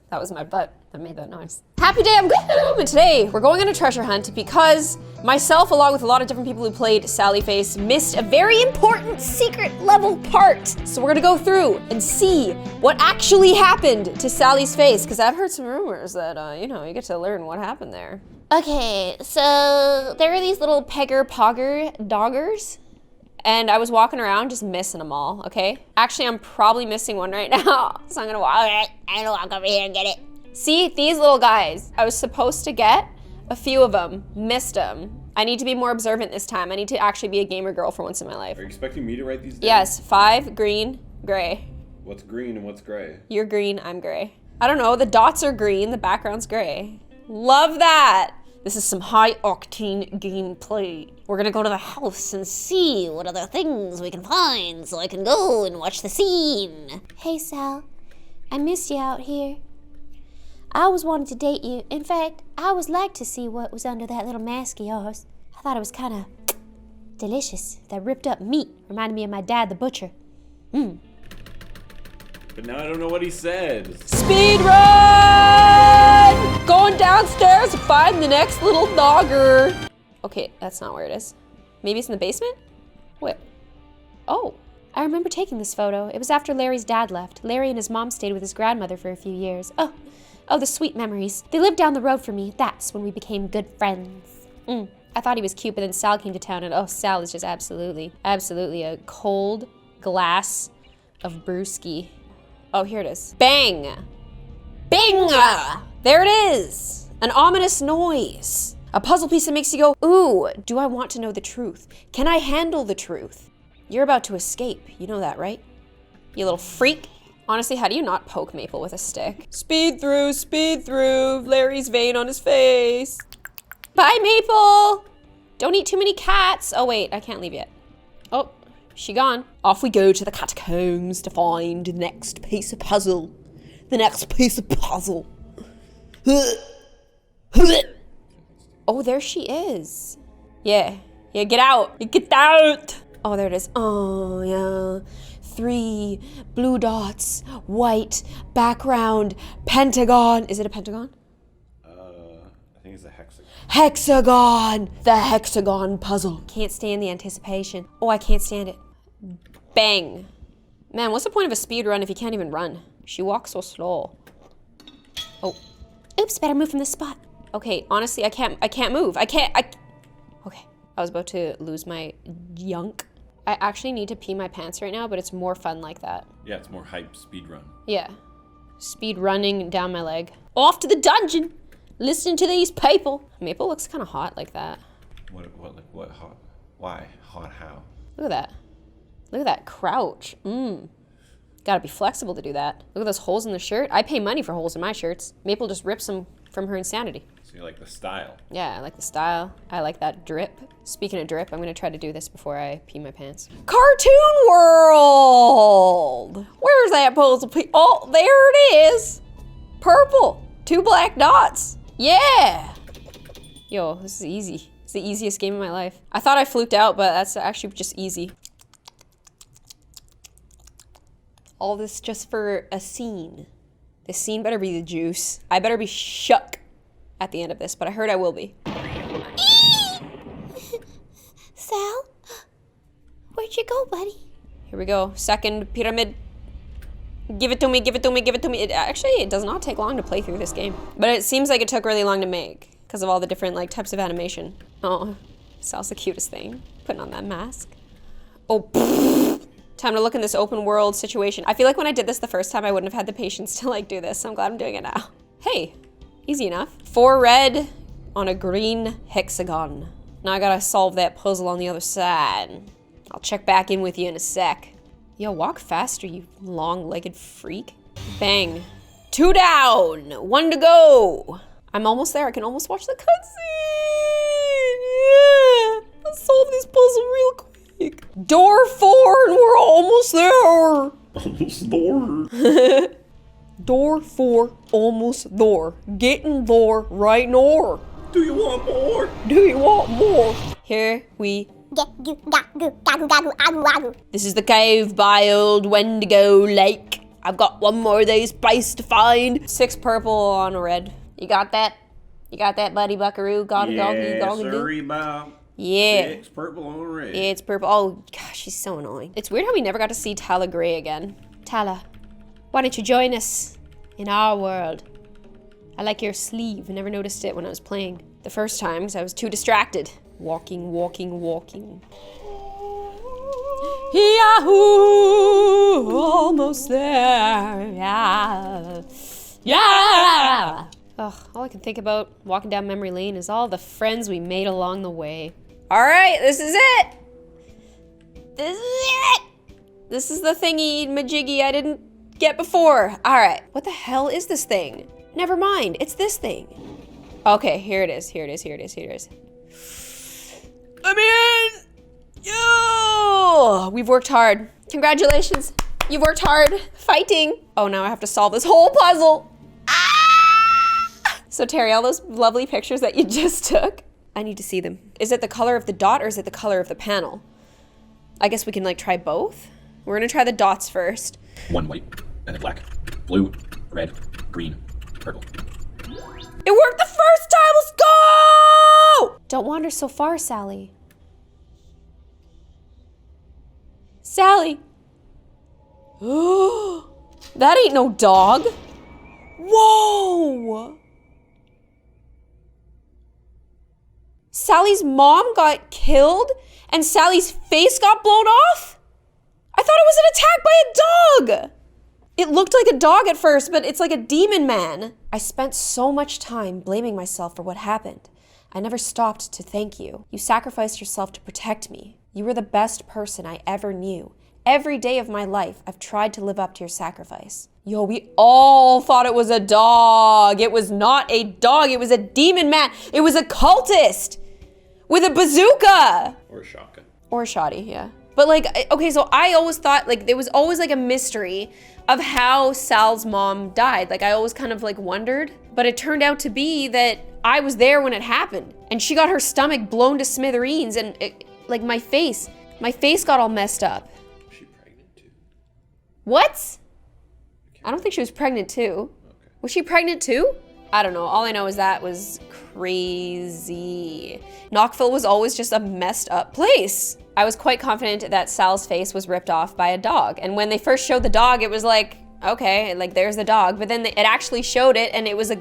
That was my butt that made that noise. Happy day, I'm Gloom! And today, we're going on a treasure hunt because myself, along with a lot of different people who played Sally Face, missed a very important secret level part. So we're gonna go through and see what actually happened to Sally's face, because I've heard some rumors that, you know, you get to learn what happened there. Okay, so there are these little pegger-pogger doggers, and I was walking around just missing them all, okay? Actually, I'm probably missing one right now, so I'm gonna walk over here and get it. See, these little guys, I was supposed to get a few of them, missed them. I need to be more observant this time. I need to actually be a gamer girl for once in my life. Are you expecting me to write these down? Yes, 5, green, gray. What's green and what's gray? You're green, I'm gray. I don't know, the dots are green, the background's gray. Love that! This is some high-octane gameplay. We're gonna go to the house and see what other things we can find so I can go and watch the scene. Hey, Sal. I missed you out here. I always wanted to date you. In fact, I always liked to see what was under that little mask of yours. I thought it was kind of delicious. That ripped up meat reminded me of my dad, the butcher. But now I don't know what he said. Speed run! Going downstairs to find the next little dogger. Okay, that's not where it is. Maybe it's in the basement? What? Oh, I remember taking this photo. It was after Larry's dad left. Larry and his mom stayed with his grandmother for a few years. Oh, the sweet memories. They lived down the road from me. That's when we became good friends. I thought he was cute, but then Sal came to town, and oh, Sal is just absolutely a cold glass of brewski. Oh, here it is. Bang! Bing! There it is! An ominous noise. A puzzle piece that makes you go, ooh, do I want to know the truth? Can I handle the truth? You're about to escape. You know that, right? You little freak. Honestly, how do you not poke Maple with a stick? Speed through, Larry's vein on his face. Bye, Maple! Don't eat too many cats. Oh, wait, I can't leave yet. Oh. She gone. Off we go to the catacombs to find the next piece of puzzle. The next piece of puzzle. Oh, there she is. Yeah, get out. Get out. Oh, there it is. Oh, yeah. 3 blue dots, white background, pentagon. Is it a pentagon? I think it's a hexagon. Hexagon! The hexagon puzzle. Can't stand the anticipation. Oh, I can't stand it. Bang. Man, what's the point of a speed run if you can't even run? She walks so slow. Oh. Oops, better move from this spot. Okay, honestly, I can't move. Okay, I was about to lose my yunk. I actually need to pee my pants right now, but it's more fun like that. Yeah, it's more hype speed run. Yeah. Speed running down my leg. Off to the dungeon! Listen to these people. Maple looks kind of hot like that. What hot? Why? Hot how? Look at that. Look at that crouch. Gotta be flexible to do that. Look at those holes in the shirt. I pay money for holes in my shirts. Maple just rips them from her insanity. So you like the style? Yeah, I like the style. I like that drip. Speaking of drip, I'm gonna try to do this before I pee my pants. Cartoon World! Where's that puzzle piece? Oh, there it is. Purple. 2 black dots. Yeah. Yo, this is easy. It's the easiest game of my life. I thought I fluked out, but that's actually just easy. All this just for a scene. This scene better be the juice. I better be shook at the end of this, but I heard I will be. Sal? Where'd you go, buddy? Here we go. Second pyramid. Give it to me, give it to me, give it to me. It does not take long to play through this game. But it seems like it took really long to make because of all the different types of animation. Oh, Sal's the cutest thing. Putting on that mask. Oh, time to look in this open world situation. I feel like when I did this the first time, I wouldn't have had the patience to do this. So I'm glad I'm doing it now. Hey, easy enough. 4 red on a green hexagon. Now I gotta solve that puzzle on the other side. I'll check back in with you in a sec. Yo, walk faster, you long-legged freak. Bang. 2 down, 1 to go. I'm almost there, I can almost watch the cutscene. Yeah, let's solve this puzzle real quick. Door 4 and we're almost there. Almost there. Door 4, almost there. Getting there right now. Do you want more? Do you want more? Here we This is the cave by old Wendigo Lake. I've got one more of these spice to find. 6 purple on a red. You got that? You got that, buddy buckaroo? Got Yeah, sorry about yeah. 6 purple on red. Yeah, it's purple. Oh, gosh, she's so annoying. It's weird how we never got to see Tala Gray again. Tala, why don't you join us in our world? I like your sleeve. I never noticed it when I was playing the first time because I was too distracted. Walking, walking, walking. Yahoo! Almost there. Yeah. Yeah! Ugh, all I can think about walking down memory lane is all the friends we made along the way. All right, this is it. This is it. This is the thingy majiggy I didn't get before. All right, what the hell is this thing? Never mind, it's this thing. Okay, here it is, here it is, here it is, here it is. I'm in! Yo! We've worked hard. Congratulations, you've worked hard fighting. Oh, now I have to solve this whole puzzle. So Terry, all those lovely pictures that you just took, I need to see them. Is it the color of the dot or is it the color of the panel? I guess we can like try both. We're gonna try the dots first. 1 white, and then black, blue, red, green, purple. It worked the first time, let's go! Don't wander so far, Sally. Sally. That ain't no dog. Whoa! Sally's mom got killed and Sally's face got blown off? I thought it was an attack by a dog. It looked like a dog at first, but it's like a demon man. I spent so much time blaming myself for what happened. I never stopped to thank you. You sacrificed yourself to protect me. You were the best person I ever knew. Every day of my life, I've tried to live up to your sacrifice. Yo, we all thought it was a dog. It was not a dog. It was a demon man. It was a cultist with a bazooka. Or a shotgun. Or a shoddy, yeah. But like, okay, so I always thought like there was always like a mystery of how Sal's mom died. Like I always kind of like wondered, but it turned out to be that I was there when it happened and she got her stomach blown to smithereens and like my face got all messed up. Was she pregnant too? What? I don't think she was pregnant too. Okay. Was she pregnant too? I don't know. All I know is that was crazy. Knockville was always just a messed up place. I was quite confident that Sal's face was ripped off by a dog. And when they first showed the dog, it was like, okay, like there's the dog. But then it actually showed it and it was a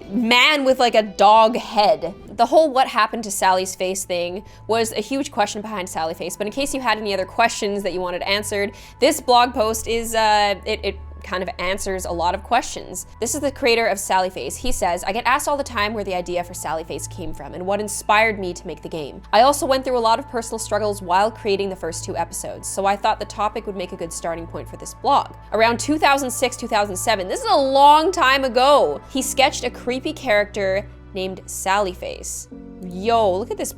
man with like a dog head. The whole what happened to Sally's face thing was a huge question behind Sally Face. But in case you had any other questions that you wanted answered, this blog post is, it kind of answers a lot of questions. This is the creator of Sally Face. He says, I get asked all the time where the idea for Sally Face came from and what inspired me to make the game. I also went through a lot of personal struggles while creating the first 2 episodes, so I thought the topic would make a good starting point for this blog. Around 2006, 2007, this is a long time ago, he sketched a creepy character named Sally Face. Yo, look at this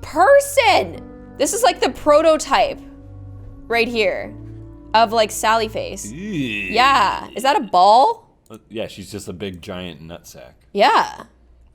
person! This is like the prototype right here of like Sally Face. Yeah, is that a ball? Yeah, she's just a big giant nutsack. Yeah,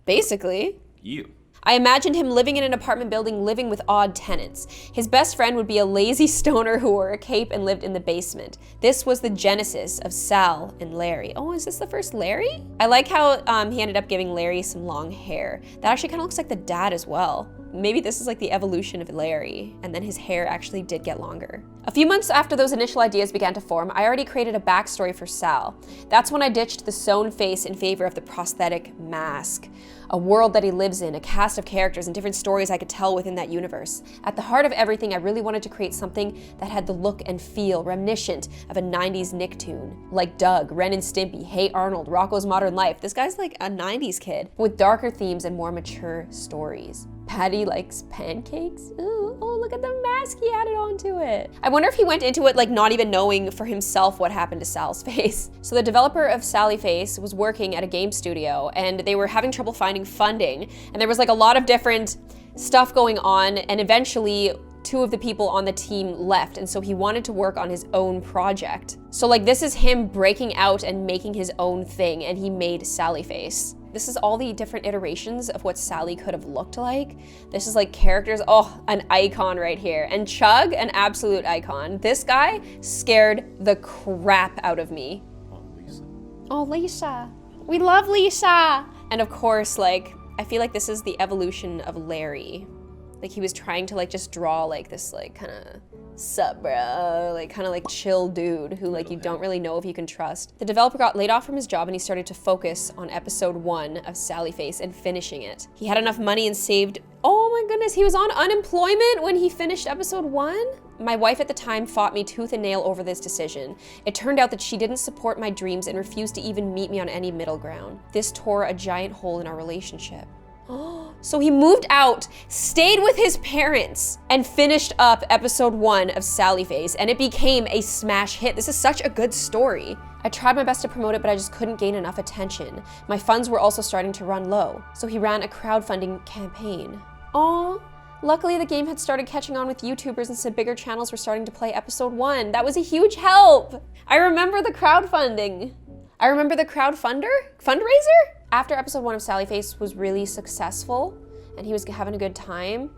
basically. You. I imagined him living in an apartment building, living with odd tenants. His best friend would be a lazy stoner who wore a cape and lived in the basement. This was the genesis of Sal and Larry. Oh, is this the first Larry? I like how he ended up giving Larry some long hair. That actually kind of looks like the dad as well. Maybe this is like the evolution of Larry, and then his hair actually did get longer. A few months after those initial ideas began to form, I already created a backstory for Sal. That's when I ditched the sewn face in favor of the prosthetic mask. A world that he lives in, a cast of characters and different stories I could tell within that universe. At the heart of everything, I really wanted to create something that had the look and feel reminiscent of a 90s Nicktoon. Like Doug, Ren and Stimpy, Hey Arnold, Rocko's Modern Life. This guy's like a 90s kid, with darker themes and more mature stories. Patty likes pancakes? Ooh, oh, look at the mask he added onto it. I wonder if he went into it like not even knowing for himself what happened to Sal's face. So the developer of Sally Face was working at a game studio and they were having trouble finding funding. And there was like a lot of different stuff going on, and eventually 2 of the people on the team left, and so he wanted to work on his own project. So like this is him breaking out and making his own thing, and he made Sally Face. This is all the different iterations of what Sally could have looked like. This is like characters, oh, an icon right here. And Chug, an absolute icon. This guy scared the crap out of me. Oh, Lisa. Oh, Lisa. We love Lisa. And of course, like, I feel like this is the evolution of Larry. Like he was trying to like just draw like this like kind of sup bro, like kind of like chill dude who like you don't really know if you can trust. The developer got laid off from his job and he started to focus on episode 1 of Sally Face and finishing it. He had enough money and saved, oh my goodness, he was on unemployment when he finished episode 1? My wife at the time fought me tooth and nail over this decision. It turned out that she didn't support my dreams and refused to even meet me on any middle ground. This tore a giant hole in our relationship. So he moved out, stayed with his parents, and finished up episode 1 of Sally Face, and it became a smash hit. This is such a good story. I tried my best to promote it, but I just couldn't gain enough attention. My funds were also starting to run low, so he ran a crowdfunding campaign. Aww. Luckily, the game had started catching on with YouTubers and some bigger channels were starting to play episode 1. That was a huge help. I remember the crowdfunding. I remember the fundraiser? After episode 1 of Sally Face was really successful and he was having a good time,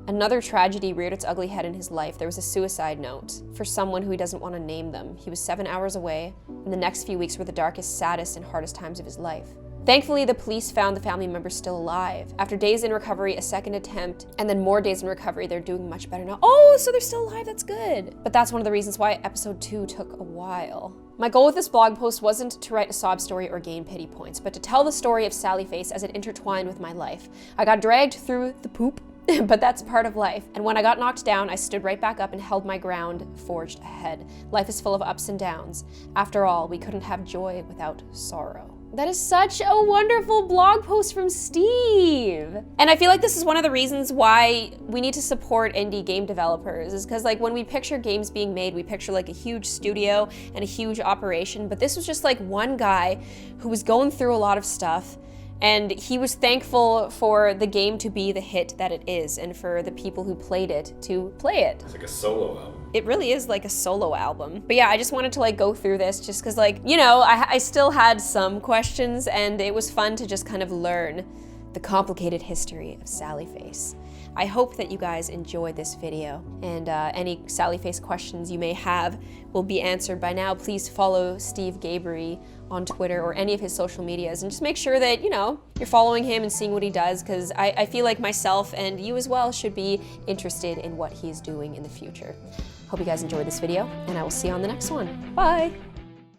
another tragedy reared its ugly head in his life. There was a suicide note for someone who he doesn't want to name them. He was 7 hours away, and the next few weeks were the darkest, saddest, and hardest times of his life. Thankfully, the police found the family member still alive. After days in recovery, a second attempt, and then more days in recovery, they're doing much better now. Oh, so they're still alive, that's good. But that's one of the reasons why episode 2 took a while. My goal with this blog post wasn't to write a sob story or gain pity points, but to tell the story of Sally Face as it intertwined with my life. I got dragged through the poop, but that's part of life. And when I got knocked down, I stood right back up and held my ground, forged ahead. Life is full of ups and downs. After all, we couldn't have joy without sorrow. That is such a wonderful blog post from Steve. And I feel like this is one of the reasons why we need to support indie game developers, is because like when we picture games being made, we picture like a huge studio and a huge operation, but this was just like one guy who was going through a lot of stuff, and he was thankful for the game to be the hit that it is and for the people who played it to play it. It's like a solo album. It really is like a solo album. But yeah, I just wanted to like go through this just because like, you know, I still had some questions and it was fun to just kind of learn the complicated history of Sally Face. I hope that you guys enjoyed this video, and any Sally Face questions you may have will be answered by now. Please follow Steve Gabriel on Twitter or any of his social medias, and just make sure that, you know, you're following him and seeing what he does, because I feel like myself and you as well should be interested in what he's doing in the future. Hope you guys enjoyed this video, and I will see you on the next one. Bye!